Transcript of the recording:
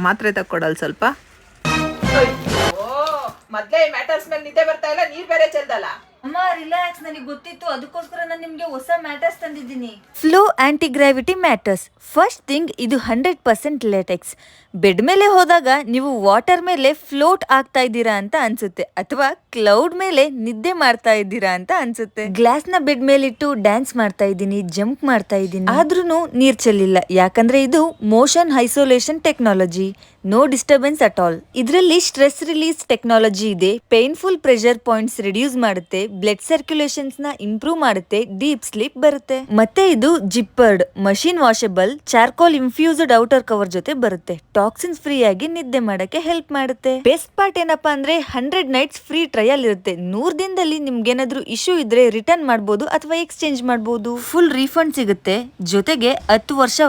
ಮಾತ್ರೆ ತಕ್ಕೊಡಲ್ ಸ್ವಲ್ಪ. ಮೊದ್ಲೇ ಮ್ಯಾಟರ್ಸ್ ಮೇಲೆ ನಿದ್ದೆ ಬರ್ತಾ ಇಲ್ಲ, ನೀರ್ ಬೇರೆ ಚೆಲ್ದಲ್ಲ. ಅಮ್ಮ ರಿಲ್ಯಾಕ್ಸ್, ನನಗೆ ಗೊತ್ತಿತ್ತು, ಅದಕ್ಕೋಸ್ಕರ ನಾನು ನಿಮ್ಗೆ ಹೊಸ ಮ್ಯಾಟರ್ಸ್ ತಂದಿದ್ದೀನಿ. Flow anti gravity mattress. First thing, ಇದು 100% ಲೇಟೆಕ್ಸ್. ಬೆಡ್ ಮೇಲೆ ಹೋದಾಗ ನೀವು ವಾಟರ್ ಮೇಲೆ ಫ್ಲೋಟ್ ಆಗ್ತಾ ಇದ್ದೀರಾ ಅಂತ ಅನ್ಸುತ್ತೆ, ಅಥವಾ ಕ್ಲೌಡ್ ಮೇಲೆ ನಿದ್ದೆ ಮಾಡ್ತಾ ಇದ್ದೀರಾ ಅಂತ ಅನ್ಸುತ್ತೆ. ಗ್ಲಾಸ್ ನ ಬೆಡ್ ಮೇಲಿಟ್ಟು ಡ್ಯಾನ್ಸ್ ಮಾಡ್ತಾ ಇದ್ದೀನಿ, ಜಂಪ್ ಮಾಡ್ತಾ ಇದ್ದೀನಿ, ಆದ್ರೂ ನೀರ್ ಚೆಲ್ಲಿಲ್ಲ. ಯಾಕಂದ್ರೆ ಇದು motion isolation technology. No disturbance at all. ಇದರಲ್ಲಿ ಸ್ಟ್ರೆಸ್ ರಿಲೀಸ್ ಟೆಕ್ನಾಲಜಿ ಇದೆ. ಪೇನ್ಫುಲ್ ಪ್ರೆಷರ್ ಪಾಯಿಂಟ್ಸ್ ರಿಡ್ಯೂಸ್ ಮಾಡುತ್ತೆ, ಬ್ಲಡ್ ಸರ್ಕ್ಯುಲೇಷನ್ಸ್ ನ ಇಂಪ್ರೂವ್ ಮಾಡುತ್ತೆ, ಡೀಪ್ ಸ್ಲೀಪ್ ಬರುತ್ತೆ. ಮತ್ತೆ ಇದು zippered, machine washable, charcoal infused outer cover ಜೊತೆ ಬರುತ್ತೆ. ಟಾಕ್ಸಿನ್ಸ್ ಫ್ರೀ ಆಗಿ ನಿದ್ದೆ ಮಾಡಕ್ಕೆ ಹೆಲ್ಪ್ ಮಾಡುತ್ತೆ. ಬೆಸ್ಟ್ ಪಾರ್ಟ್ ಏನಪ್ಪಾ ಅಂದ್ರೆ 100 ನೈಟ್ಸ್ ಫ್ರೀ ಟ್ರಯಲ್ ಇರುತ್ತೆ. 100 ದಿನದಲ್ಲಿ ನಿಮ್ಗೇನಾದ್ರೂ ಇಶ್ಯೂ ಇದ್ರೆ ರಿಟರ್ನ್ ಮಾಡಬಹುದು ಅಥವಾ ಎಕ್ಸ್ಚೇಂಜ್ ಮಾಡಬಹುದು. ಫುಲ್ ರೀಫಂಡ್ ಸಿಗುತ್ತೆ, ಜೊತೆಗೆ 10 ವರ್ಷ